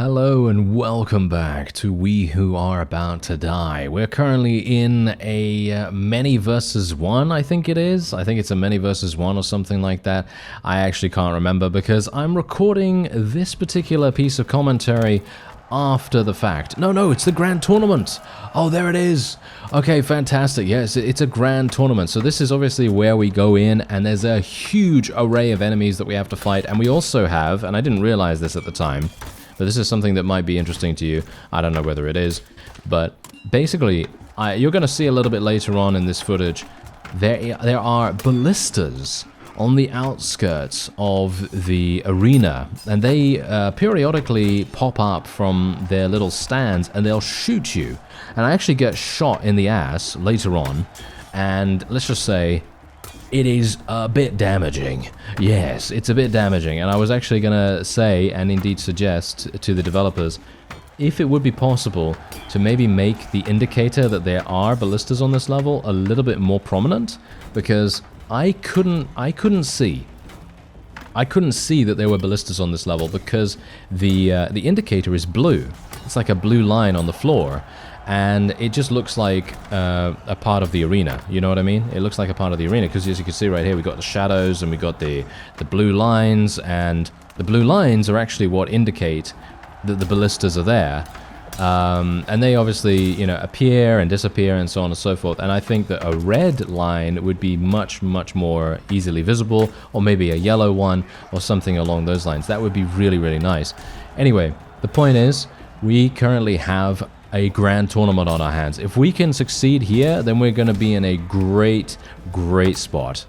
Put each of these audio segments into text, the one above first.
Hello and welcome back to We Who Are About to Die. We're currently in a many versus one, I think it is. I think it's a many versus one or something like that. I actually can't remember because I'm recording this particular piece of commentary after the fact. No, it's the grand tournament. Oh, there it is. Okay, fantastic. Yes, it's a grand tournament. So this is obviously where we go in and there's a huge array of enemies that we have to fight. And we also have, and I didn't realize this at the time, but this is something that might be interesting to you. I don't know whether it is, but basically, you're going to see a little bit later on in this footage, there are ballistas on the outskirts of the arena, and they periodically pop up from their little stands, and they'll shoot you. And I actually get shot in the ass later on, and let's just say, it is a bit damaging. Yes, it's a bit damaging. And I was actually going to say, and indeed suggest to the developers, if it would be possible to maybe make the indicator that there are ballistas on this level a little bit more prominent, because I couldn't see that there were ballistas on this level because the indicator is blue. It's like a blue line on the floor. And it just looks like a part of the arena, you know what I mean? It looks like a part of the arena, because as you can see right here, we've got the shadows and we've got the blue lines, and the blue lines are actually what indicate that the ballistas are there. And they obviously, you know, appear and disappear and so on and so forth. And I think that a red line would be much more easily visible, or maybe a yellow one, or something along those lines. That would be really nice. Anyway, the point is, we currently have a grand tournament on our hands. If we can succeed here, then we're going to be in a great spot.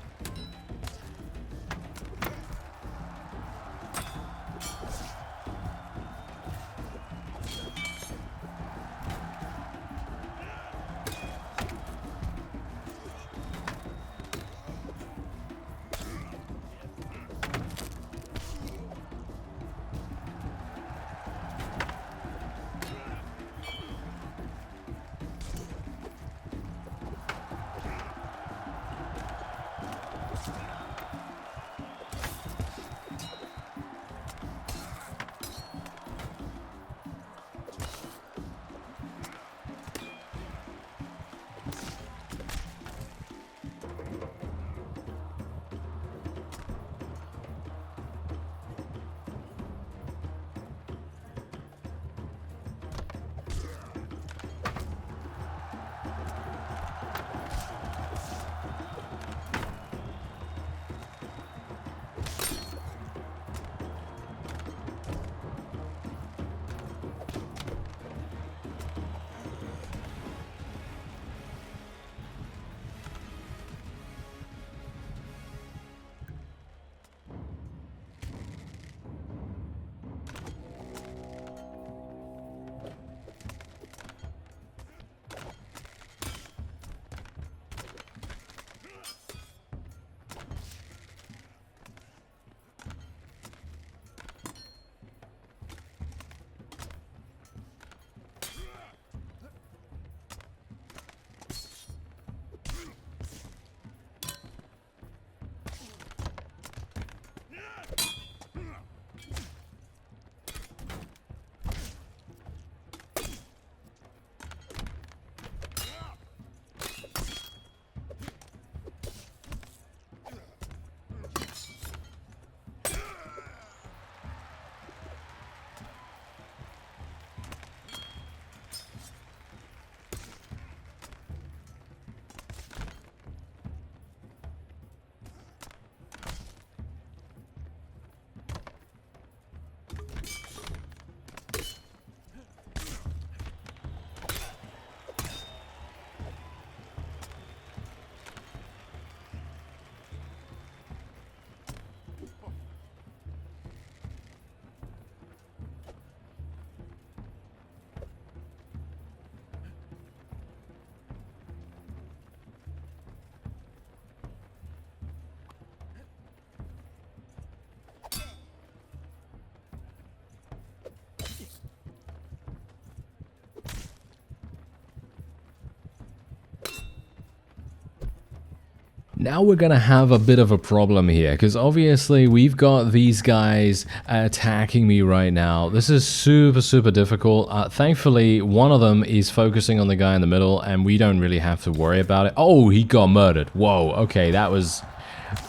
Now we're going to have a bit of a problem here, because obviously we've got these guys attacking me right now. This is super, super difficult. Thankfully, one of them is focusing on the guy in the middle, and we don't really have to worry about it. Oh, he got murdered. Whoa, okay, that was...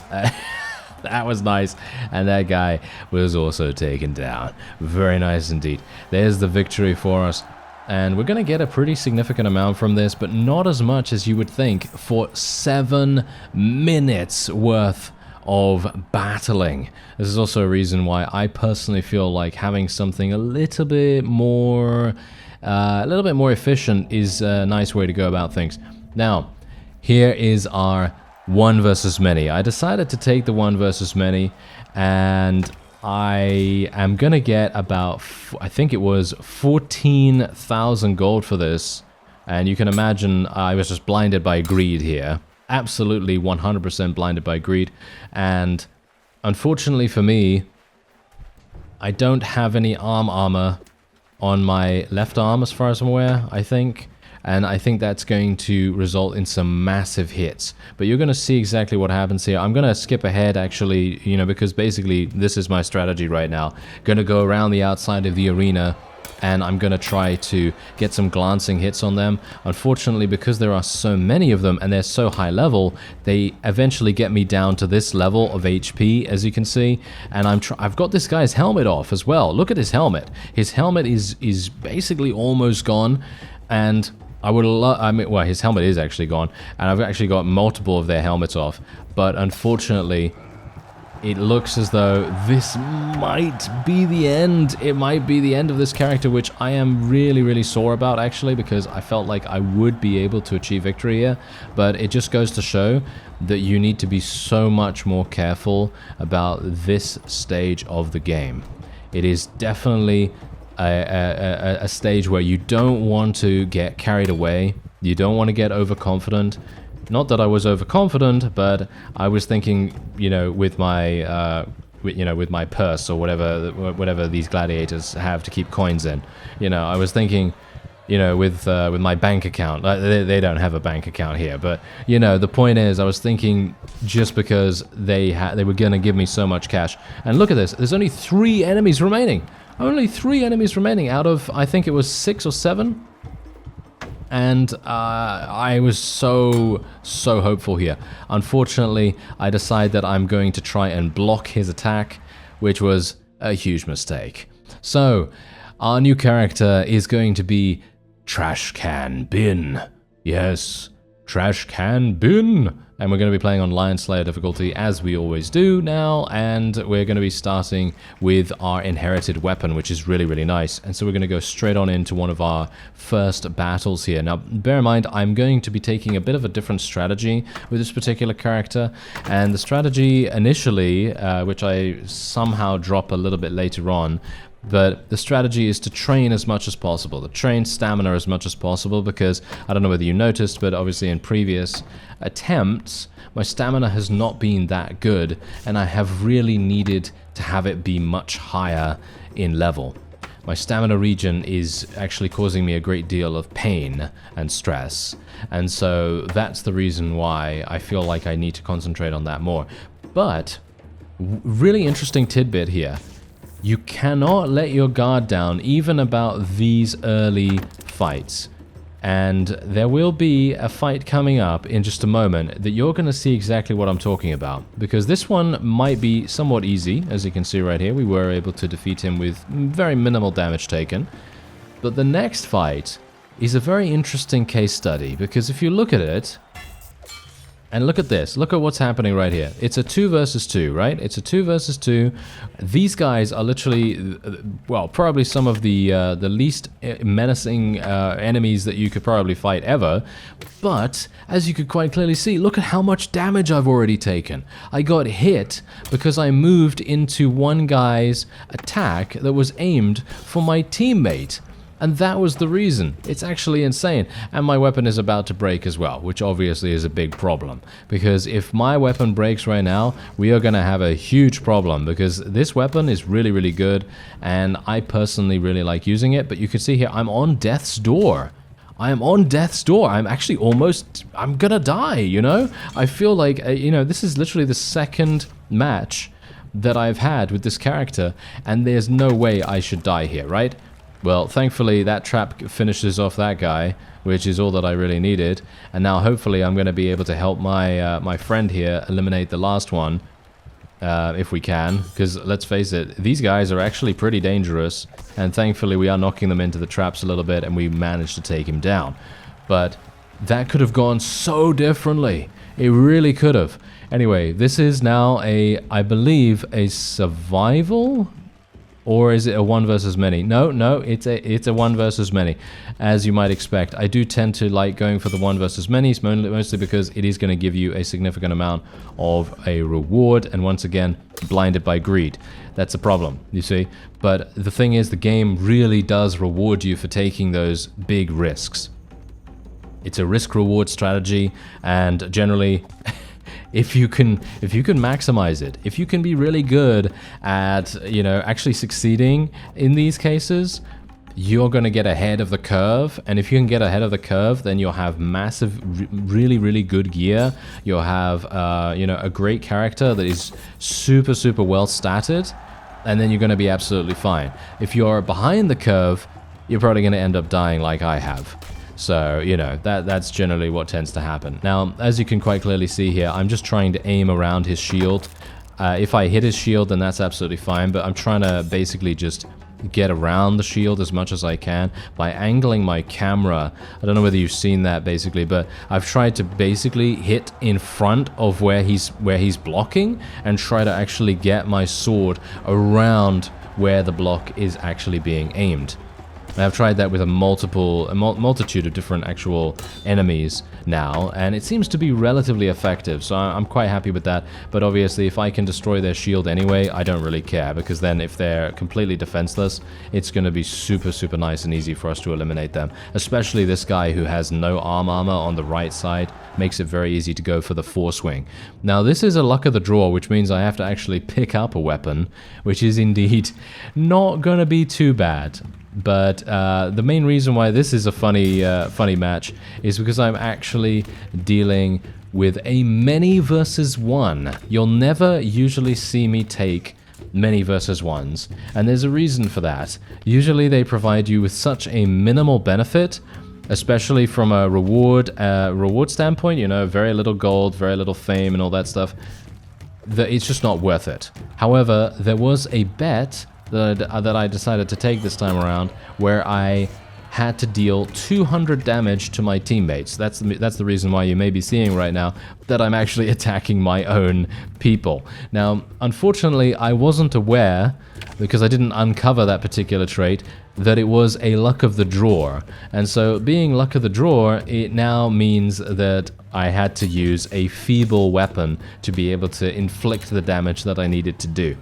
that was nice. And that guy was also taken down. Very nice indeed. There's the victory for us. And we're going to get a pretty significant amount from this, but not as much as you would think for 7 minutes worth of battling. This is also a reason why I personally feel like having something a little bit more efficient is a nice way to go about things. Now, here is our 1 versus many. I decided to take the 1 versus many, and I am gonna get about, I think it was 14,000 gold for this, and you can imagine I was just blinded by greed here. Absolutely 100% blinded by greed, and unfortunately for me, I don't have any armor on my left arm as far as I'm aware, I think. And I think that's going to result in some massive hits. But you're going to see exactly what happens here. I'm going to skip ahead, actually, you know, because basically this is my strategy right now. Going to go around the outside of the arena, and I'm going to try to get some glancing hits on them. Unfortunately, because there are so many of them and they're so high level, they eventually get me down to this level of HP, as you can see. And I've got this guy's helmet off as well. Look at his helmet. His helmet is basically almost gone, and well, his helmet is actually gone, and I've actually got multiple of their helmets off, but unfortunately, it looks as though this might be the end. It might be the end of this character, which I am really, really sore about, actually, because I felt like I would be able to achieve victory here, but it just goes to show that you need to be so much more careful about this stage of the game. It is definitely a stage where you don't want to get carried away. You don't want to get overconfident. Not that I was overconfident, but I was thinking, you know, with my with my purse or whatever these gladiators have to keep coins in. You know, I was thinking, you know, with my bank account. They don't have a bank account here, but you know, the point is, I was thinking just because they were gonna give me so much cash. And look at this. There's only 3 enemies remaining. Only 3 enemies remaining out of, I think it was 6 or 7. And I was so hopeful here. Unfortunately, I decide that I'm going to try and block his attack, which was a huge mistake. So, our new character is going to be Trash Can Bin. Yes, Trash Can Bin. And we're going to be playing on Lion Slayer difficulty, as we always do now, and we're going to be starting with our inherited weapon, which is really, really nice. And so we're going to go straight on into one of our first battles here. Now, bear in mind, I'm going to be taking a bit of a different strategy with this particular character, and the strategy initially, which I somehow drop a little bit later on, but the strategy is to train as much as possible, to train stamina as much as possible, because I don't know whether you noticed, but obviously in previous attempts, my stamina has not been that good, and I have really needed to have it be much higher in level. My stamina regen is actually causing me a great deal of pain and stress, and so that's the reason why I feel like I need to concentrate on that more. But, really interesting tidbit here. You cannot let your guard down, even about these early fights. And there will be a fight coming up in just a moment that you're going to see exactly what I'm talking about. Because this one might be somewhat easy, as you can see right here. We were able to defeat him with very minimal damage taken. But the next fight is a very interesting case study, because if you look at it, and look at this, look at what's happening right here. It's a 2 versus 2, right? It's a 2 versus 2. These guys are literally, well, probably some of the least menacing enemies that you could probably fight ever. But, as you could quite clearly see, look at how much damage I've already taken. I got hit because I moved into one guy's attack that was aimed for my teammate. And that was the reason. It's actually insane. And my weapon is about to break as well, which obviously is a big problem. Because if my weapon breaks right now, we are going to have a huge problem. Because this weapon is really, really good. And I personally really like using it. But you can see here, I'm on death's door. I am on death's door. I'm actually I'm gonna die, you know? I feel like, you know, this is literally the second match that I've had with this character, and there's no way I should die here, right? Well, thankfully that trap finishes off that guy, which is all that I really needed, and now hopefully I'm going to be able to help my my friend here eliminate the last one, if we can, because let's face it, these guys are actually pretty dangerous, and thankfully we are knocking them into the traps a little bit, and we managed to take him down. But that could have gone so differently. It really could have. Anyway, this is now I believe, a survival? Or is it a one versus many? No, it's a one versus many, as you might expect. I do tend to like going for the one versus many, mostly because it is going to give you a significant amount of a reward, and once again, blinded by greed. That's a problem, you see. But the thing is, the game really does reward you for taking those big risks. It's a risk-reward strategy, and generally, if you can maximize it, if you can be really good at, you know, actually succeeding in these cases, you're going to get ahead of the curve. And if you can get ahead of the curve, then you'll have massive, really good gear. You'll have, you know, a great character that is super well statted, and then you're going to be absolutely fine. If you're behind the curve, you're probably going to end up dying like I have. So, you know, that's generally what tends to happen. Now, as you can quite clearly see here, I'm just trying to aim around his shield. If I hit his shield, then that's absolutely fine, but I'm trying to basically just get around the shield as much as I can by angling my camera. I don't know whether you've seen that basically, but I've tried to basically hit in front of where he's blocking and try to actually get my sword around where the block is actually being aimed. I've tried that with a multitude of different actual enemies now, and it seems to be relatively effective, so I'm quite happy with that. But obviously, if I can destroy their shield anyway, I don't really care, because then if they're completely defenseless, it's going to be super nice and easy for us to eliminate them. Especially this guy who has no armor on the right side, makes it very easy to go for the force swing. Now, this is a luck of the draw, which means I have to actually pick up a weapon, which is indeed not going to be too bad. But the main reason why this is a funny match is because I'm actually dealing with a many versus one. You'll never usually see me take many versus ones, and there's a reason for that. Usually they provide you with such a minimal benefit, especially from a reward standpoint, you know, very little gold, very little fame and all that stuff, that it's just not worth it. However, there was a bet that I decided to take this time around, where I had to deal 200 damage to my teammates. That's the reason why you may be seeing right now that I'm actually attacking my own people. Now, unfortunately, I wasn't aware, because I didn't uncover that particular trait, that it was a luck of the draw. And so, being luck of the draw, it now means that I had to use a feeble weapon to be able to inflict the damage that I needed to do.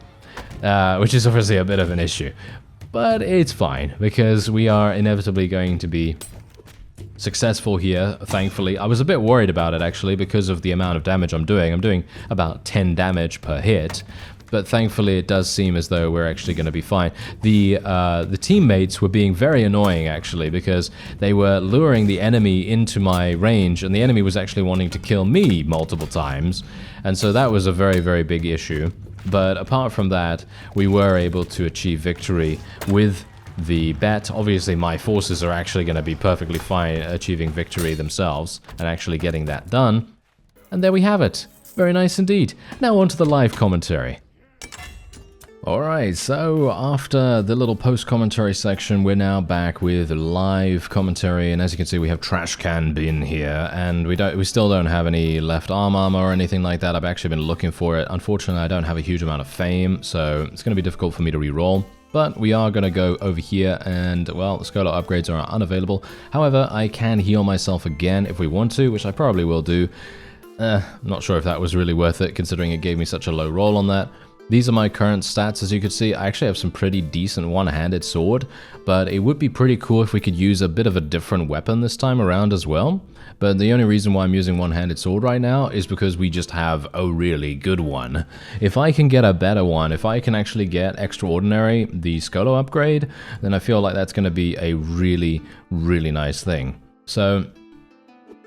Which is obviously a bit of an issue. But it's fine, because we are inevitably going to be successful here, thankfully. I was a bit worried about it, actually, because of the amount of damage I'm doing. I'm doing about 10 damage per hit, but thankfully it does seem as though we're actually going to be fine. The teammates were being very annoying, actually, because they were luring the enemy into my range, and the enemy was actually wanting to kill me multiple times, and so that was a very big issue. But apart from that, we were able to achieve victory with the bet. Obviously, my forces are actually going to be perfectly fine achieving victory themselves and actually getting that done. And there we have it. Very nice indeed. Now on to the live commentary. Alright, so after the little post-commentary section, we're now back with live commentary, and as you can see, we have Trash Can Bin here, and we still don't have any left arm armor or anything like that. I've actually been looking for it. Unfortunately, I don't have a huge amount of fame, so it's going to be difficult for me to reroll. But we are going to go over here, and, well, the Scholar upgrades are unavailable. However, I can heal myself again if we want to, which I probably will do. I'm not sure if that was really worth it, considering it gave me such a low roll on that. These are my current stats. As you can see, I actually have some pretty decent one-handed sword, but it would be pretty cool if we could use a bit of a different weapon this time around as well. But the only reason why I'm using one-handed sword right now is because we just have a really good one. If I can get a better one, if I can actually get Extraordinary, the Scholar upgrade, then I feel like that's going to be a really nice thing. So,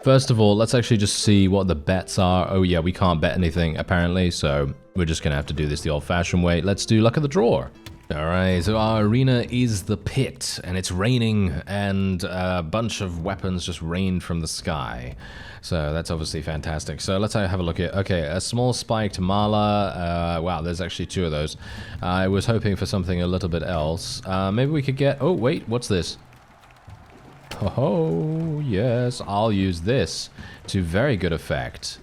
first of all, let's actually just see what the bets are. Oh yeah, we can't bet anything, apparently, so we're just gonna have to do this the old-fashioned way. Let's do luck of the draw. Alright, so our arena is the pit, and it's raining, and a bunch of weapons just rained from the sky. So that's obviously fantastic. So let's have a look at, okay, a small spiked mala. Wow, there's actually 2 of those. I was hoping for something a little bit else. Maybe we could get, oh wait, what's this? Oh, yes, I'll use this to very good effect.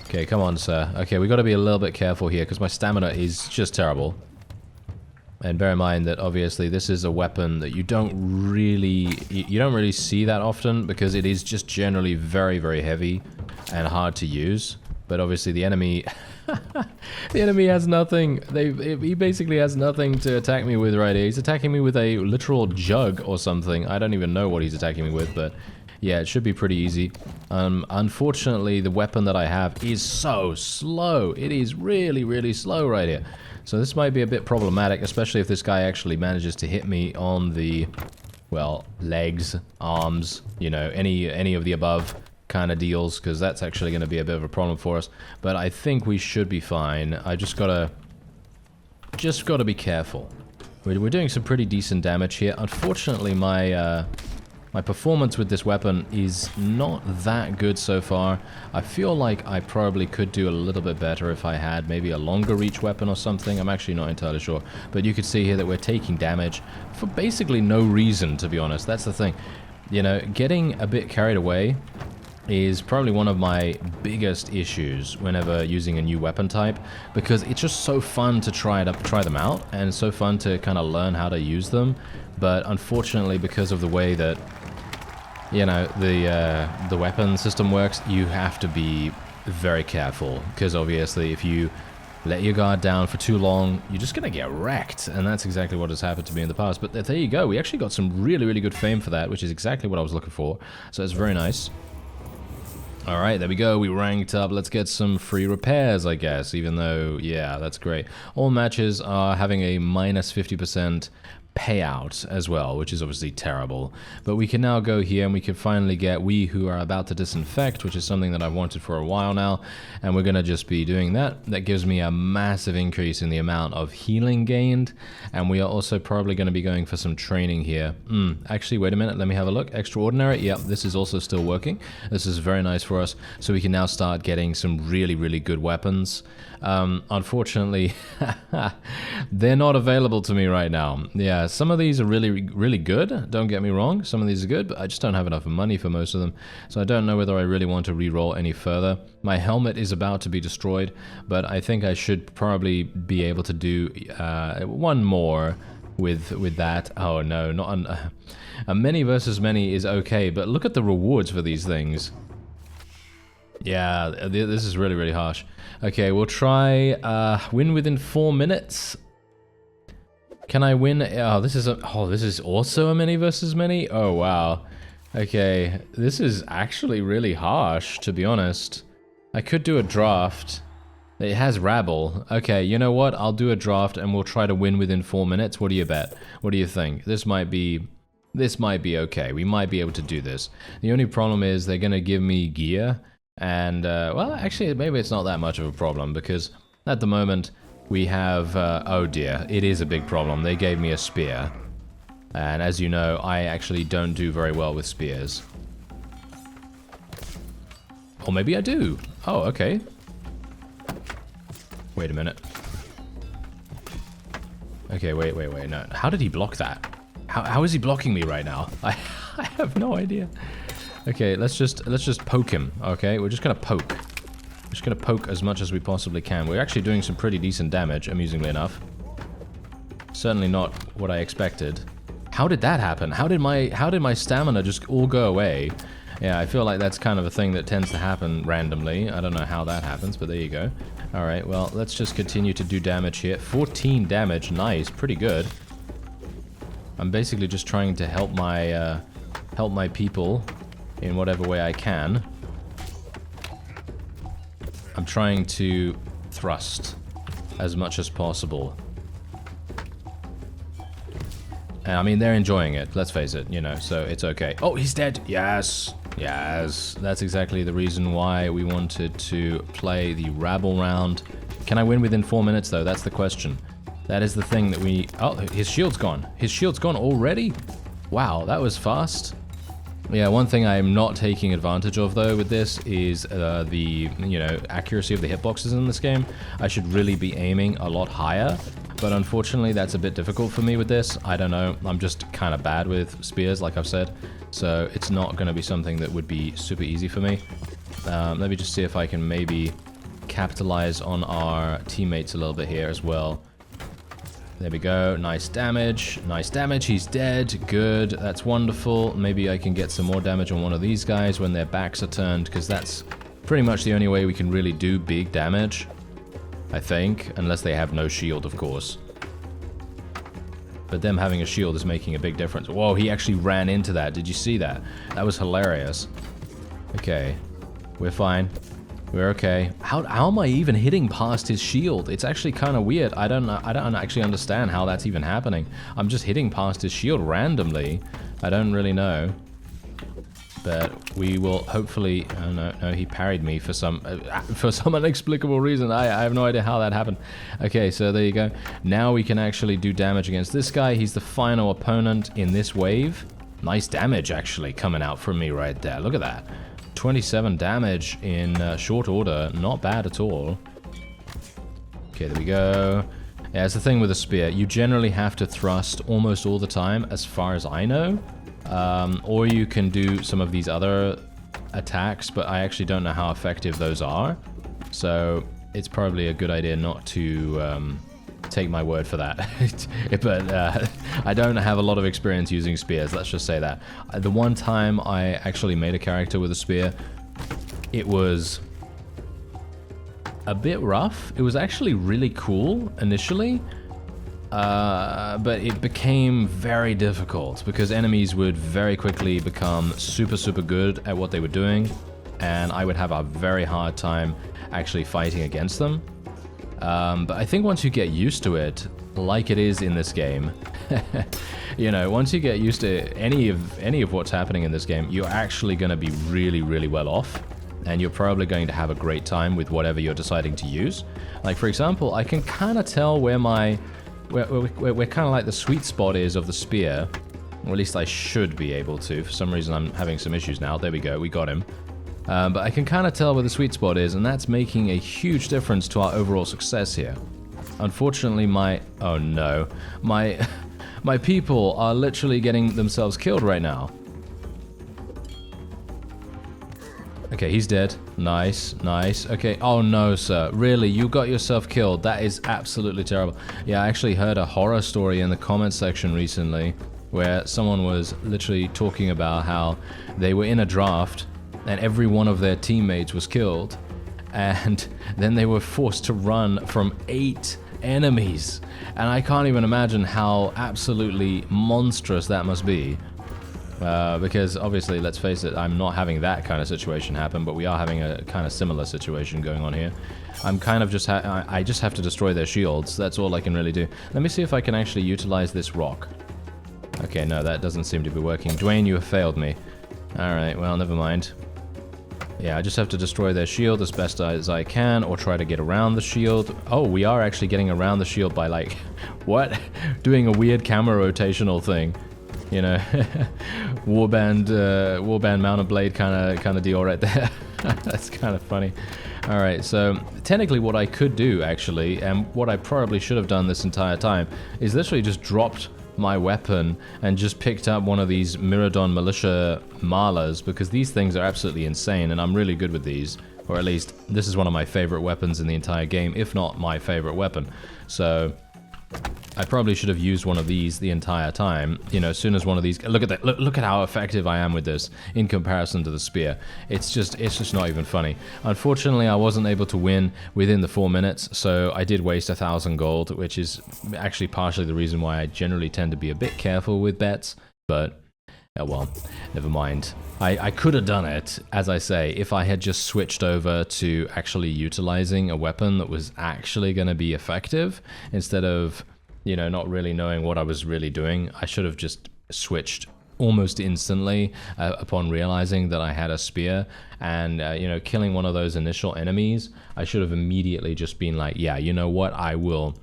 Okay, come on, sir. Okay, we got to be a little bit careful here, because my stamina is just terrible. And bear in mind that obviously this is a weapon that you don't really see that often, because it is just generally very, very heavy and hard to use. But obviously the enemy, the enemy has nothing. He basically has nothing to attack me with right here. He's attacking me with a literal jug or something. I don't even know what he's attacking me with, but yeah, it should be pretty easy. Unfortunately, the weapon that I have is so slow. It is really, really slow right here. So this might be a bit problematic, especially if this guy actually manages to hit me on the, well, legs, arms, you know, any of the above kind of deals, because that's actually going to be a bit of a problem for us. But I think we should be fine. I just gotta be careful. We're doing some pretty decent damage here. Unfortunately, my performance with this weapon is not that good so far. I feel like I probably could do a little bit better if I had maybe a longer reach weapon or something. I'm actually not entirely sure. But you can see here that we're taking damage for basically no reason, to be honest. That's the thing. You know, getting a bit carried away is probably one of my biggest issues whenever using a new weapon type, because it's just so fun to try them out, and so fun to kind of learn how to use them. But unfortunately, because of the way that, you know, the weapon system works, you have to be very careful, because obviously if you let your guard down for too long, you're just gonna get wrecked, and that's exactly what has happened to me in the past. But there you go, we actually got some really, really good fame for that, which is exactly what I was looking for, so it's very nice. Alright, there we go, we ranked up. Let's get some free repairs, I guess, even though, yeah, that's great. All matches are having a minus 50% payout as well, which is obviously terrible. But we can now go here and we can finally get We Who Are About to Disinfect, which is something that I've wanted for a while now, and we're going to just be doing that. That gives me a massive increase in the amount of healing gained, and we are also probably going to be going for some training here. Actually, wait a minute, let me have a look. Extraordinary, yep, this is also still working. This is very nice for us, so we can now start getting some really, really good weapons. Unfortunately, they're not available to me right now. Yeah, some of these are really, really good, don't get me wrong. Some of these are good, but I just don't have enough money for most of them. So I don't know whether I really want to re-roll any further. My helmet is about to be destroyed, but I think I should probably be able to do one more with that. Oh no, not a many versus many is okay, but look at the rewards for these things. Yeah, this is really, really harsh. Okay, we'll try win within 4 minutes. Can I win? Oh, this is also a many versus many? Oh, wow. Okay, this is actually really harsh, to be honest. I could do a draft. It has rabble. Okay, you know what? I'll do a draft and we'll try to win within 4 minutes. What do you bet? What do you think? This might be okay. We might be able to do this. The only problem is they're going to give me gear. And, well, actually, maybe it's not that much of a problem, because at the moment we have, oh dear, it is a big problem. They gave me a spear. And as you know, I actually don't do very well with spears. Or maybe I do. Oh, okay. Wait a minute. Okay, wait, no. How did he block that? How is he blocking me right now? I have no idea. Okay, let's just poke him, okay? We're just gonna poke. We're just gonna poke as much as we possibly can. We're actually doing some pretty decent damage, amusingly enough. Certainly not what I expected. How did that happen? How did my stamina just all go away? Yeah, I feel like that's kind of a thing that tends to happen randomly. I don't know how that happens, but there you go. Alright, well, let's just continue to do damage here. 14 damage, nice, pretty good. I'm basically just trying to help my people in whatever way I can. I'm trying to thrust as much as possible. And I mean, they're enjoying it, let's face it, you know, so it's okay. Oh, he's dead. Yes. Yes. That's exactly the reason why we wanted to play the rabble round. Can I win within 4 minutes, though? That's the question. That is the thing that we... Oh, his shield's gone. His shield's gone already? Wow, that was fast. Yeah, one thing I'm not taking advantage of, though, with this is the, you know, accuracy of the hitboxes in this game. I should really be aiming a lot higher, but unfortunately that's a bit difficult for me with this. I don't know, I'm just kind of bad with spears, like I've said, so it's not going to be something that would be super easy for me. Let me just see if I can maybe capitalize on our teammates a little bit here as well. There we go, nice damage, he's dead, good, that's wonderful. Maybe I can get some more damage on one of these guys when their backs are turned, because that's pretty much the only way we can really do big damage, I think, unless they have no shield, of course. But them having a shield is making a big difference. Whoa, he actually ran into that, did you see that? That was hilarious. Okay, we're fine. We're okay. How am I even hitting past his shield? It's actually kind of weird. I don't actually understand how that's even happening. I'm just hitting past his shield randomly. I don't really know. But we will hopefully... Oh, no, he parried me for some inexplicable reason. I have no idea how that happened. Okay, so there you go. Now we can actually do damage against this guy. He's the final opponent in this wave. Nice damage, actually, coming out from me right there. Look at that. 27 damage in short order, not bad at all. Okay, there we go. Yeah, it's the thing with a spear. You generally have to thrust almost all the time, as far as I know. Or you can do some of these other attacks, but I actually don't know how effective those are. So it's probably a good idea not to take my word for that. But I don't have a lot of experience using spears, let's just say that. The one time I actually made a character with a spear, it was a bit rough. It was actually really cool initially, but it became very difficult because enemies would very quickly become super good at what they were doing, and I would have a very hard time actually fighting against them. But I think once you get used to it, like it is in this game, you know, once you get used to any of what's happening in this game, you're actually going to be really well off, and you're probably going to have a great time with whatever you're deciding to use. Like, for example, I can kind of tell where where kind of like the sweet spot is of the spear, or at least I should be able to. For some reason I'm having some issues now. There we go, we got him. But I can kind of tell where the sweet spot is, and that's making a huge difference to our overall success here. Unfortunately, oh no, my people are literally getting themselves killed right now. Okay, he's dead. Nice. Okay, oh no, sir. Really, you got yourself killed. That is absolutely terrible. Yeah, I actually heard a horror story in the comment section recently where someone was literally talking about how they were in a draft and every one of their teammates was killed, and then they were forced to run from 8 enemies. And I can't even imagine how absolutely monstrous that must be. Because obviously, let's face it, I'm not having that kind of situation happen, but we are having a kind of similar situation going on here. I'm kind of just I just have to destroy their shields. That's all I can really do. Let me see if I can actually utilize this rock. Okay, no, that doesn't seem to be working. Dwayne, you have failed me. Alright, well, never mind. Yeah, I just have to destroy their shield as best as I can, or try to get around the shield. Oh, we are actually getting around the shield by, like, what? Doing a weird camera rotational thing. You know, warband mounted blade kind of deal right there. That's kind of funny. All right, so technically what I could do, actually, and what I probably should have done this entire time, is literally just dropped my weapon and just picked up one of these Miradon Militia Malas, because these things are absolutely insane, and I'm really good with these. Or at least, this is one of my favorite weapons in the entire game, if not my favorite weapon. So I probably should have used one of these the entire time. You know, as soon as one of these... Look at that. Look at how effective I am with this in comparison to the spear. It's just not even funny. Unfortunately, I wasn't able to win within the 4 minutes, so I did waste 1,000 gold, which is actually partially the reason why I generally tend to be a bit careful with bets. But, oh well, never mind. I could have done it, as I say, if I had just switched over to actually utilizing a weapon that was actually going to be effective, instead of you know, not really knowing what I was really doing. I should have just switched almost instantly upon realizing that I had a spear, and you know, killing one of those initial enemies. I should have immediately just been like, yeah, you know what, I will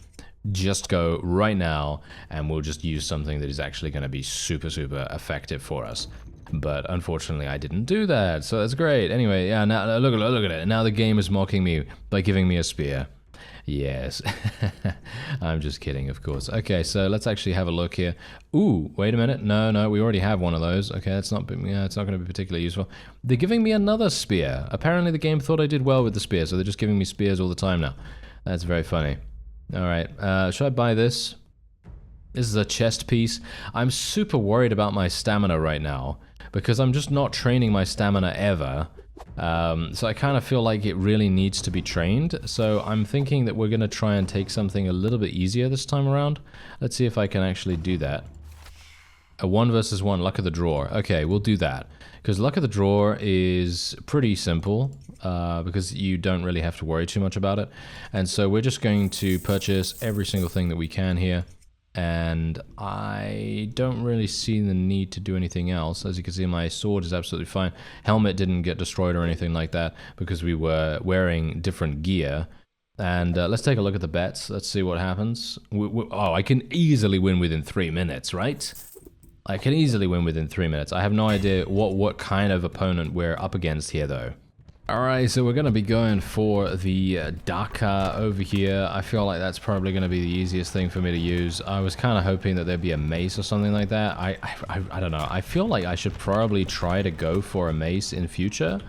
just go right now and we'll just use something that is actually going to be super effective for us. But unfortunately I didn't do that, so that's great. Anyway, yeah, now look at it. Now the game is mocking me by giving me a spear. Yes. I'm just kidding, of course. Okay, so let's actually have a look here. Ooh, wait a minute. No, we already have one of those. Okay, that's not, yeah, it's not going to be particularly useful. They're giving me another spear. Apparently the game thought I did well with the spear, so they're just giving me spears all the time now. That's very funny. All right, should I buy this? This is a chest piece. I'm super worried about my stamina right now, because I'm just not training my stamina ever. So I kind of feel like it really needs to be trained. So I'm thinking that we're going to try and take something a little bit easier this time around. Let's see if I can actually do that. A 1 versus 1 luck of the draw. Okay, we'll do that. Because luck of the draw is pretty simple, because you don't really have to worry too much about it. And so we're just going to purchase every single thing that we can here. And I don't really see the need to do anything else. As you can see, my sword is absolutely fine. Helmet didn't get destroyed or anything like that because we were wearing different gear. And let's take a look at the bets. Let's see what happens. Oh, I can easily win within 3 minutes, right? I can easily win within 3 minutes. I have no idea what kind of opponent we're up against here, though. Alright, so we're going to be going for the Daka over here. I feel like that's probably going to be the easiest thing for me to use. I was kind of hoping that there'd be a mace or something like that. I don't know. I feel like I should probably try to go for a mace in future.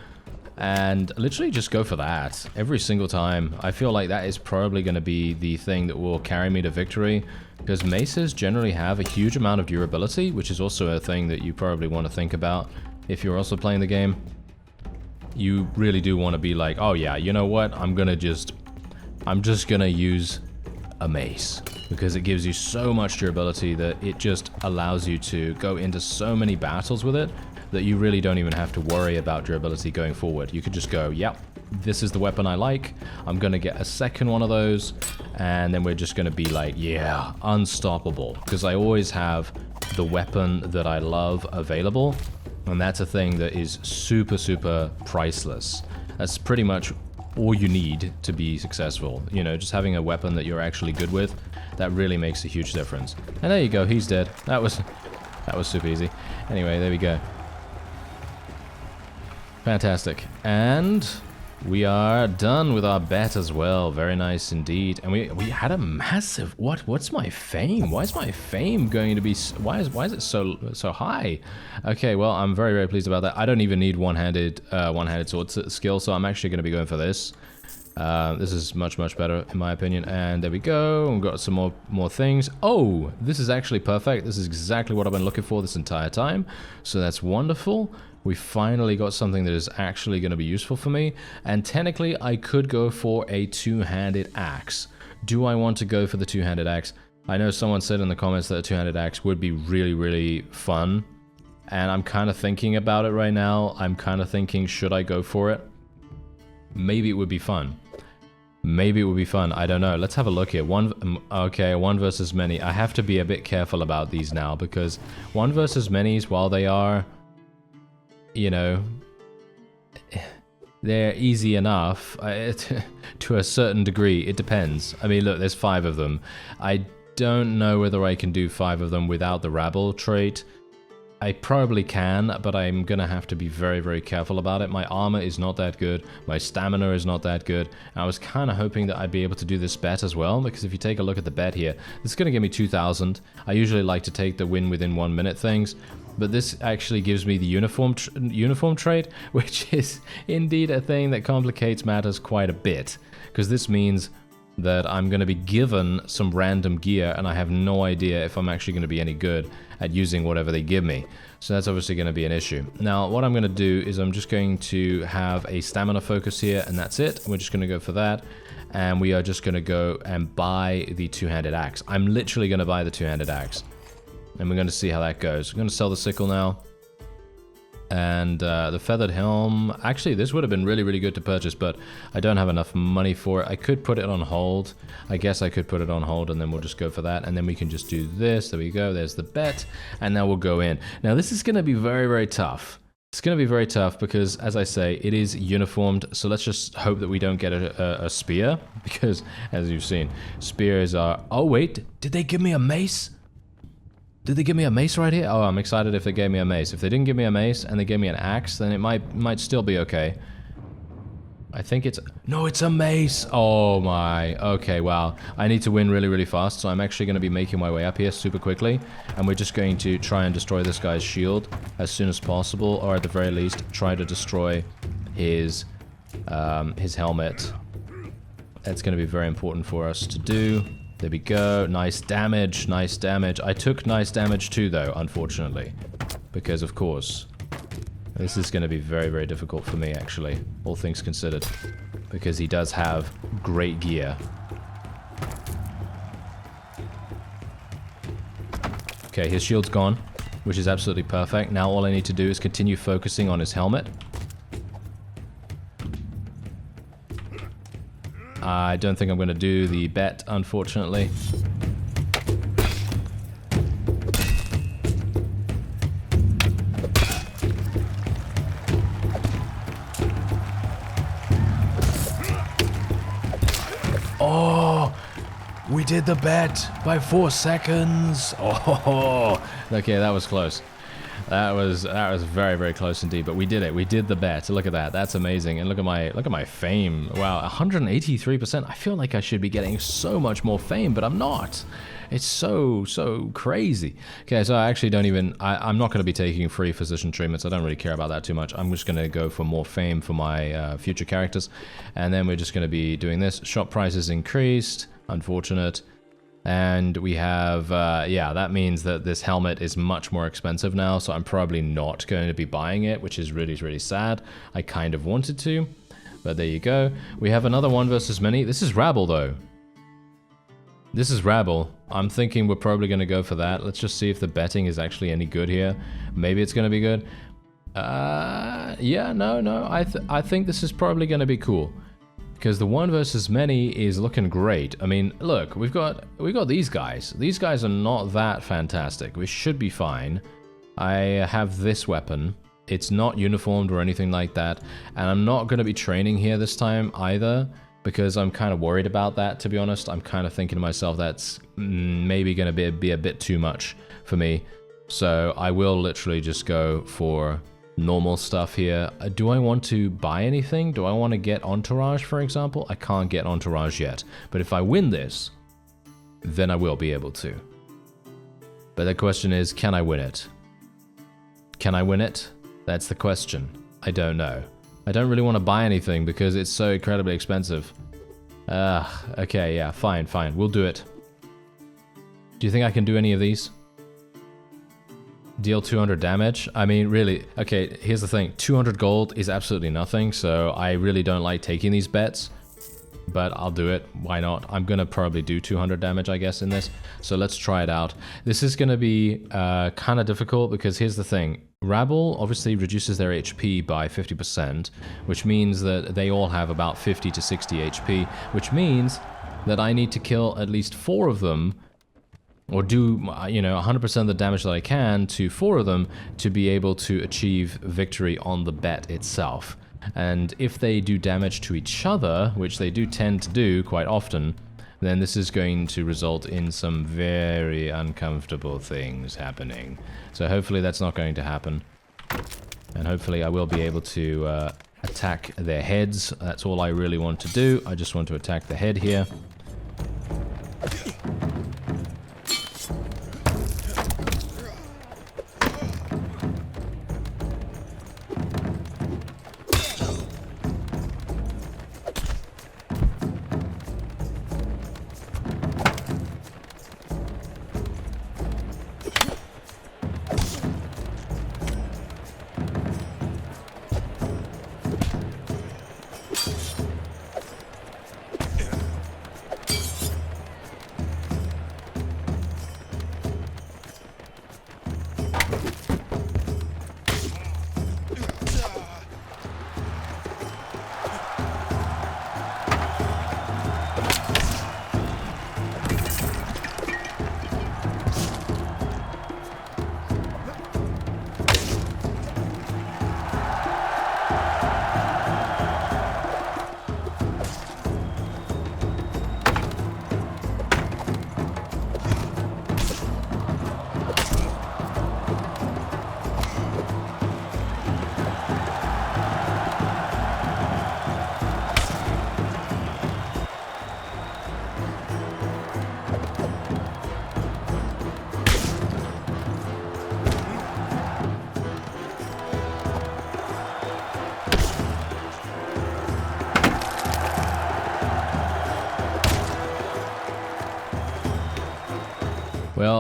And literally just go for that every single time. I feel like that is probably going to be the thing that will carry me to victory. Because maces generally have a huge amount of durability, which is also a thing that you probably want to think about if you're also playing the game. You really do want to be like, oh yeah, you know what, I'm just gonna use a mace, because it gives you so much durability that it just allows you to go into so many battles with it that you really don't even have to worry about durability going forward. You could just go, yep, this is the weapon I like, I'm gonna get a second one of those, and then we're just gonna be like, yeah, unstoppable, because I always have the weapon that I love available. And that's a thing that is super priceless. That's pretty much all you need to be successful. You know, just having a weapon that you're actually good with, that really makes a huge difference. And there you go, he's dead. That was super easy. Anyway, there we go. Fantastic. And we are done with our bet as well. Very nice indeed. And we had a massive... What's my fame? Why is my fame going to be... Why is it so high? Okay, well, I'm very pleased about that. I don't even need one-handed sword skill, so I'm actually going to be going for this. This is much better in my opinion. And there we go. We've got some more things. Oh, this is actually perfect. This is exactly what I've been looking for this entire time. So that's wonderful. We finally got something that is actually going to be useful for me. And technically, I could go for a two-handed axe. Do I want to go for the two-handed axe? I know someone said in the comments that a two-handed axe would be really fun. And I'm kind of thinking about it right now. I'm kind of thinking, should I go for it? Maybe it would be fun. Maybe it would be fun. I don't know. Let's have a look here. Okay, 1 versus many. I have to be a bit careful about these now, because 1 versus manys, while they are... you know, they're easy enough to a certain degree. It depends. I mean, look, there's 5 of them. I don't know whether I can do 5 of them without the rabble trait. I probably can, but I'm gonna have to be very careful about it. My armor is not that good. My stamina is not that good. I was kind of hoping that I'd be able to do this bet as well, because if you take a look at the bet here, this is gonna give me 2,000. I usually like to take the win within 1 minute things, but this actually gives me the uniform trait, which is indeed a thing that complicates matters quite a bit, because this means that I'm going to be given some random gear, and I have no idea if I'm actually going to be any good at using whatever they give me. So that's obviously going to be an issue. Now, what I'm going to do is I'm just going to have a stamina focus here, and that's it. We're just going to go for that, and we are just going to go and buy the two-handed axe. I'm literally going to buy the two-handed axe, and we're going to see how that goes. I'm going to sell the sickle now. And the feathered helm, actually this would have been really, really good to purchase, but I don't have enough money for it. I could put it on hold. I guess I could put it on hold and then we'll just go for that. And then we can just do this. There we go. There's the bet. And now we'll go in. Now this is going to be very, very tough. It's going to be very tough because, as I say, it is uniformed. So let's just hope that we don't get a spear because, as you've seen, spears are... Oh, wait. Did they give me a mace? Did they give me a mace right here? Oh, I'm excited if they gave me a mace. If they didn't give me a mace and they gave me an axe, then it might still be okay. I think it's... No, it's a mace! Oh my... Okay, wow. I need to win really, really fast, so I'm actually going to be making my way up here super quickly. And we're just going to try and destroy this guy's shield as soon as possible, or at the very least, try to destroy his helmet. That's going to be very important for us to do. There we go. Nice damage. Nice damage. I took nice damage too, though, unfortunately. Because, of course, this is going to be very, very difficult for me, actually. All things considered. Because he does have great gear. Okay, his shield's gone, which is absolutely perfect. Now all I need to do is continue focusing on his helmet. I don't think I'm going to do the bet, unfortunately. Oh, we did the bet by 4 seconds. Oh, okay, that was close. That was very, very close indeed, but we did it. We did the bet. Look at that. That's amazing. And look at my fame. Wow, 183%. I feel like I should be getting so much more fame, but I'm not. It's so crazy. Okay, so I actually don't even... I'm not going to be taking free physician treatments. I don't really care about that too much. I'm just going to go for more fame for my future characters. And then we're just going to be doing this. Shop prices increased. Unfortunate. And we have, yeah, that means that this helmet is much more expensive now, so I'm probably not going to be buying it, which is really, really sad. I kind of wanted to, but there you go. We have another 1 versus many. This is Rabble, though. This is Rabble. I'm thinking we're probably going to go for that. Let's just see if the betting is actually any good here. Maybe it's going to be good. Yeah, no. I think this is probably going to be cool. Because the 1 versus many is looking great. I mean, look, we've got these guys. These guys are not that fantastic. We should be fine. I have this weapon. It's not uniformed or anything like that. And I'm not going to be training here this time either. Because I'm kind of worried about that, to be honest. I'm kind of thinking to myself that's maybe going to be a bit too much for me. So I will literally just go for normal stuff here. Do I want to buy anything? Do I want to get Entourage, for example? I can't get Entourage yet. But if I win this, then I will be able to. But the question is, can I win it? Can I win it? That's the question. I don't know. I don't really want to buy anything because it's so incredibly expensive. Okay, yeah, fine. We'll do it. Do you think I can do any of these? Deal 200 damage? I mean, really, okay, here's the thing. 200 gold is absolutely nothing, so I really don't like taking these bets. But I'll do it. Why not? I'm going to probably do 200 damage, I guess, in this. So let's try it out. This is going to be kind of difficult because here's the thing. Rabble obviously reduces their HP by 50%, which means that they all have about 50 to 60 HP, which means that I need to kill at least 4 of them or do, 100% of the damage that I can to 4 of them to be able to achieve victory on the bet itself. And if they do damage to each other, which they do tend to do quite often, then this is going to result in some very uncomfortable things happening. So hopefully that's not going to happen. And hopefully I will be able to attack their heads. That's all I really want to do. I just want to attack the head here.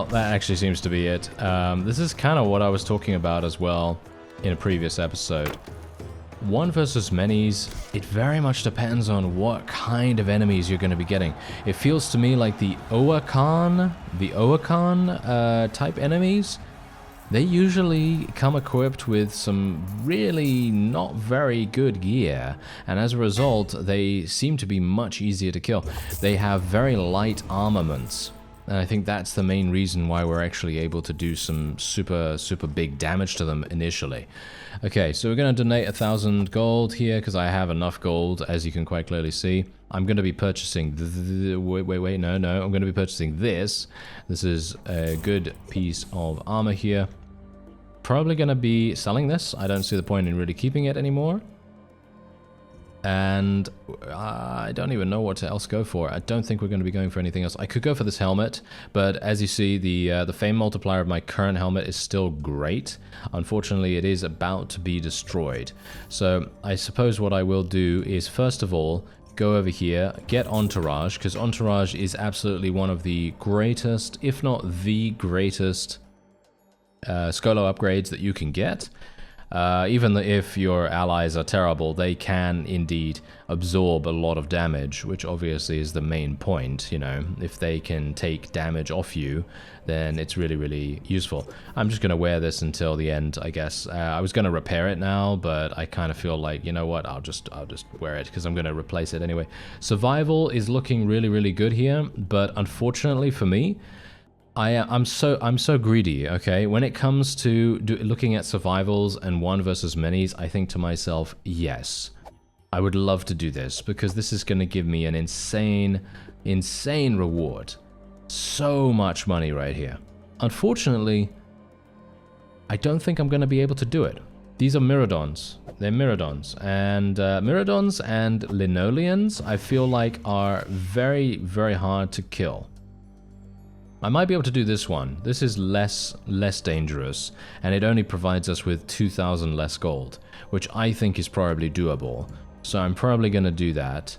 that actually seems to be it. This is kind of what I was talking about as well in a previous episode. One versus many's, it very much depends on what kind of enemies you're going to be getting. It feels to me like the Oakan type enemies, they usually come equipped with some really not very good gear, and as a result, they seem to be much easier to kill. They have very light armaments, and I think that's the main reason why we're actually able to do some super big damage to them initially. Okay, so we're going to donate 1,000 gold here because I have enough gold, as you can quite clearly see. I'm going to be purchasing... Wait, no. I'm going to be purchasing this. This is a good piece of armor here. Probably going to be selling this. I don't see the point in really keeping it anymore. And I don't even know what else to go for. I don't think we're going to be going for anything else. I could go for this helmet, but as you see, the fame multiplier of my current helmet is still great. Unfortunately, it is about to be destroyed. So I suppose what I will do is, first of all, go over here, get Entourage, because Entourage is absolutely one of the greatest, if not the greatest, Skolo upgrades that you can get. Even if your allies are terrible, they can indeed absorb a lot of damage, which obviously is the main point, you know. If they can take damage off you, then it's really, really useful. I'm just going to wear this until the end, I guess. I was going to repair it now, but I kind of feel like, you know what, I'll just wear it, because I'm going to replace it anyway. Survival is looking really, really good here, but unfortunately for me, I'm so greedy, okay? When it comes to looking at survivals and one versus many's, I think to myself, yes, I would love to do this, because this is going to give me an insane reward. So much money right here. Unfortunately, I don't think I'm going to be able to do it. These are Myrmidons. They're Myrmidons. And Myrmidons and Linoleans, I feel like, are very, very hard to kill. I might be able to do this one. This is less dangerous, and it only provides us with 2,000 less gold, which I think is probably doable. So I'm probably going to do that.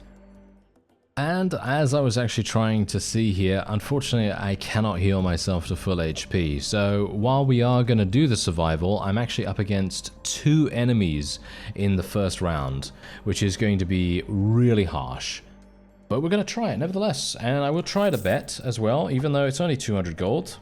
And as I was actually trying to see here, unfortunately I cannot heal myself to full HP. So while we are going to do the survival, I'm actually up against 2 enemies in the first round, which is going to be really harsh. But we're going to try it nevertheless, and I will try to bet as well, even though it's only 200 gold.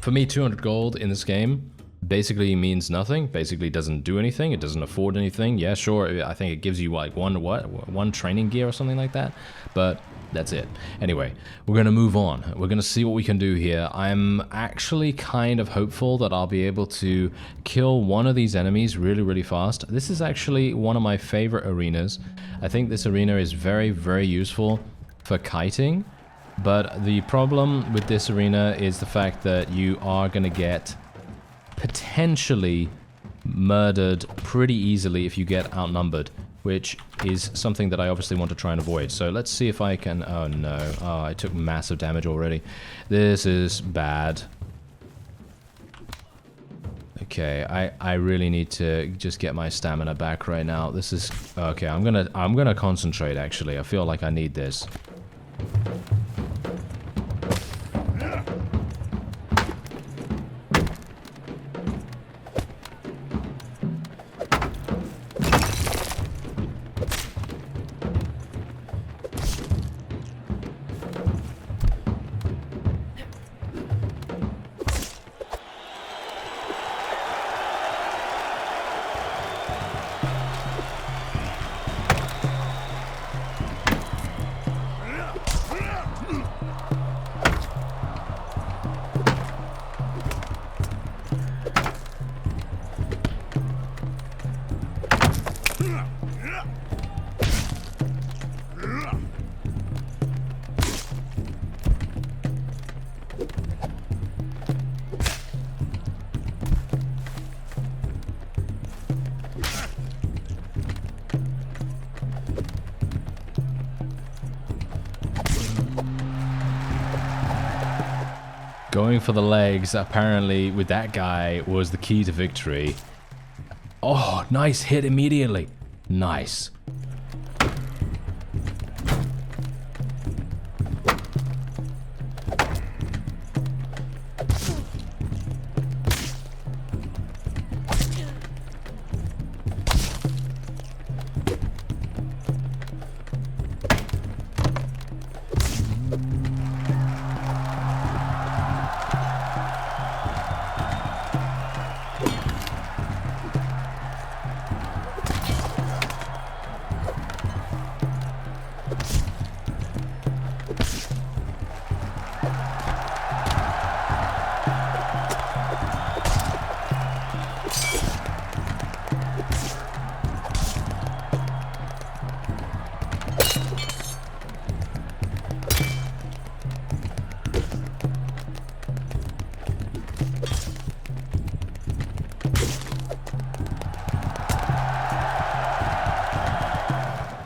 For me, 200 gold in this game basically means nothing, basically doesn't do anything, it doesn't afford anything. Yeah, sure, I think it gives you like one training gear or something like that, but that's it. Anyway, we're going to move on. We're going to see what we can do here. I'm actually kind of hopeful that I'll be able to kill one of these enemies really, really fast. This is actually one of my favorite arenas. I think this arena is very, very useful for kiting, but the problem with this arena is the fact that you are going to get potentially murdered pretty easily if you get outnumbered, which is something that I obviously want to try and avoid. So let's see if I can... Oh no, oh, I took massive damage already. This is bad. Okay, I really need to just get my stamina back right now. This is... Okay, I'm gonna concentrate actually. I feel like I need this. Going for the legs, apparently, with that guy was the key to victory. Oh, nice hit immediately. Nice.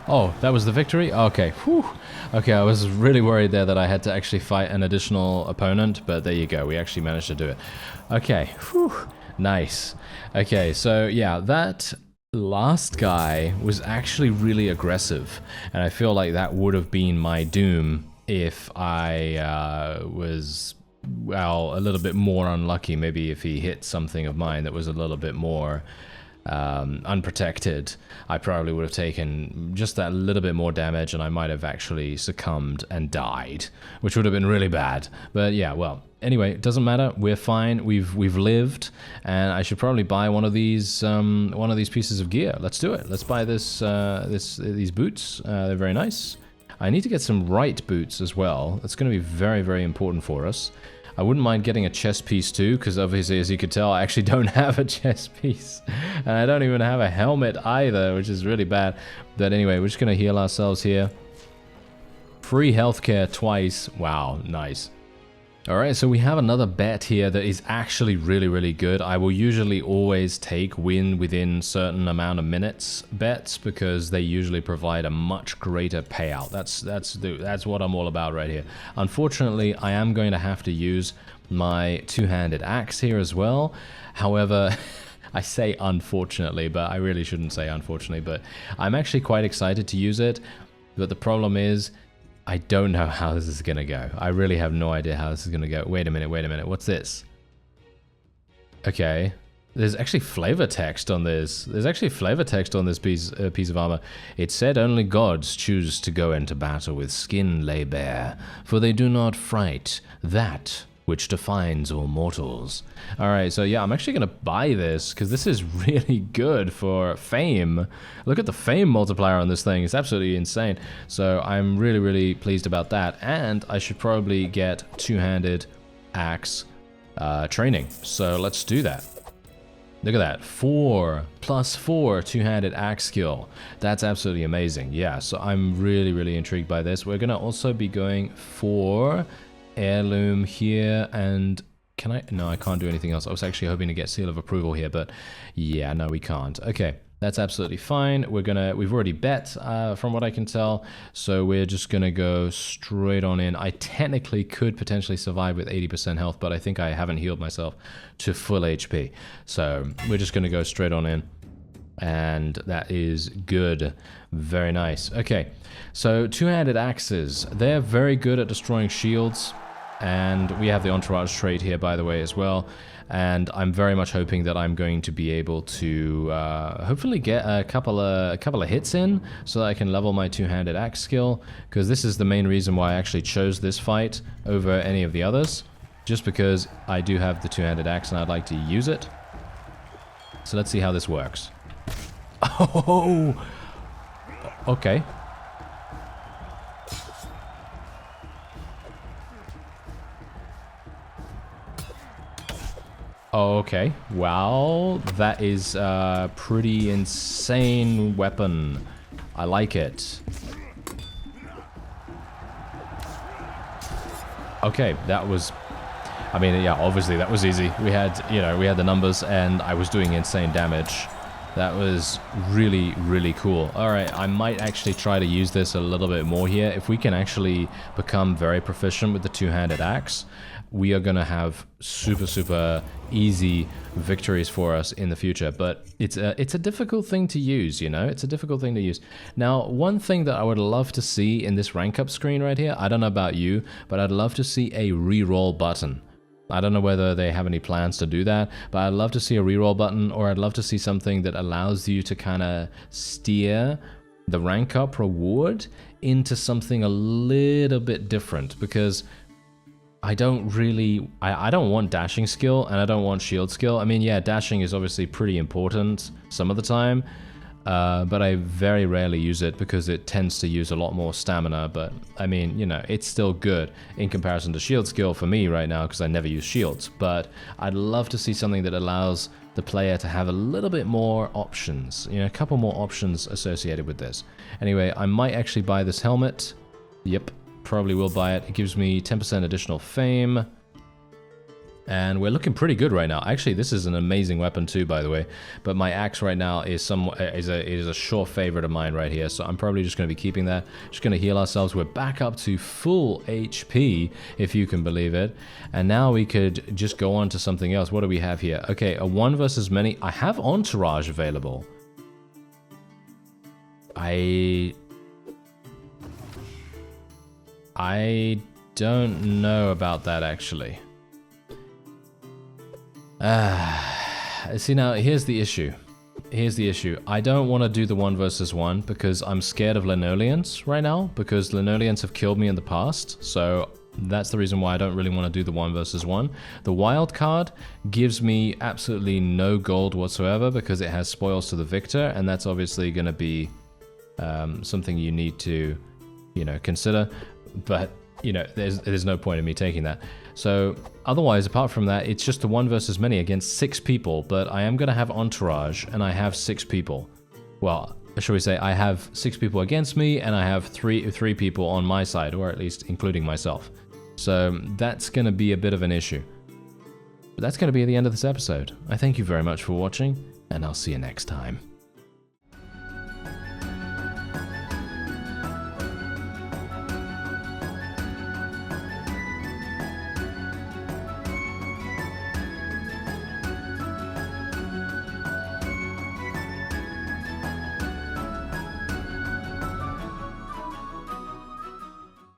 Oh, that was the victory? Okay. Whew. Okay, I was really worried there that I had to actually fight an additional opponent, but there you go. We actually managed to do it. Okay. Whew. Nice. Okay, so yeah, that last guy was actually really aggressive, and I feel like that would have been my doom if I was, well, a little bit more unlucky. Maybe if he hit something of mine that was a little bit more unprotected, I probably would have taken just that little bit more damage, and I might have actually succumbed and died, which would have been really bad. But yeah, well, anyway, it doesn't matter. We're fine. We've lived, and I should probably buy one of these pieces of gear. Let's do it. Let's buy these boots. They're very nice. I need to get some right boots as well. That's going to be very, very important for us. I wouldn't mind getting a chest piece too, because obviously, as you could tell, I actually don't have a chest piece. And I don't even have a helmet either, which is really bad. But anyway, we're just going to heal ourselves here. Free healthcare twice. Wow, nice. Alright, so we have another bet here that is actually really, really good. I will usually always take win within certain amount of minutes bets, because they usually provide a much greater payout. That's what I'm all about right here. Unfortunately, I am going to have to use my two-handed axe here as well. However, I say unfortunately, but I really shouldn't say unfortunately, but I'm actually quite excited to use it. But the problem is, I don't know how this is going to go. I really have no idea how this is going to go. Wait a minute. What's this? Okay. There's actually flavor text on this. There's actually flavor text on this piece of armor. It said, "Only gods choose to go into battle with skin lay bare, for they do not fright that which defines all mortals." Alright, so yeah, I'm actually going to buy this, because this is really good for fame. Look at the fame multiplier on this thing. It's absolutely insane. So I'm really, really pleased about that. And I should probably get two-handed axe training. So let's do that. Look at that. 4+4 two-handed axe skill. That's absolutely amazing. Yeah, so I'm really, really intrigued by this. We're going to also be going for heirloom here, and can I? No, I can't do anything else. I was actually hoping to get seal of approval here, but yeah, no, we can't. Okay, that's absolutely fine. We've already bet from what I can tell, so we're just gonna go straight on in. I technically could potentially survive with 80% health, but I think I haven't healed myself to full HP, so we're just gonna go straight on in. And that is good. Very nice. Okay, so two-handed axes. They're very good at destroying shields. And we have the entourage trait here, by the way, as well. And I'm very much hoping that I'm going to be able to hopefully get a couple of hits in, so that I can level my two-handed axe skill. Because this is the main reason why I actually chose this fight over any of the others. Just because I do have the two-handed axe and I'd like to use it. So let's see how this works. Oh! Okay. Okay, wow, that is a pretty insane weapon. I like it. Okay, that was, I mean, yeah, obviously that was easy. We had, we had the numbers and I was doing insane damage. That was really, really cool. Alright, I might actually try to use this a little bit more here. If we can actually become very proficient with the two-handed axe, we are going to have super, super easy victories for us in the future. But it's a difficult thing to use, It's a difficult thing to use. Now, one thing that I would love to see in this rank up screen right here, I don't know about you, but I'd love to see a reroll button. I don't know whether they have any plans to do that, but I'd love to see a reroll button, or I'd love to see something that allows you to kind of steer the rank up reward into something a little bit different, because I don't want dashing skill and I don't want shield skill. I mean, yeah, dashing is obviously pretty important some of the time, but I very rarely use it because it tends to use a lot more stamina. But I mean, it's still good in comparison to shield skill for me right now because I never use shields. But I'd love to see something that allows the player to have a little bit more options, a couple more options associated with this. Anyway, I might actually buy this helmet. Yep, probably will buy it. It gives me 10% additional fame. And we're looking pretty good right now. Actually, this is an amazing weapon too, by the way. But my axe right now is a sure favorite of mine right here. So I'm probably just going to be keeping that. Just going to heal ourselves. We're back up to full HP, if you can believe it. And now we could just go on to something else. What do we have here? Okay, a 1 versus many. I have Entourage available. I don't know about that, actually. See, now, here's the issue. I don't want to do the 1 versus 1 because I'm scared of Linoleans right now, because Linoleans have killed me in the past, so that's the reason why I don't really want to do the 1 versus 1. The wild card gives me absolutely no gold whatsoever because it has spoils to the victor, and that's obviously going to be something you need to, consider, but, there's no point in me taking that. So, otherwise, apart from that, it's just the 1 versus many against 6 people, but I am going to have Entourage, and I have 6 people. Well, shall we say, I have 6 people against me, and I have three people on my side, or at least including myself. So, that's going to be a bit of an issue. But that's going to be the end of this episode. I thank you very much for watching, and I'll see you next time.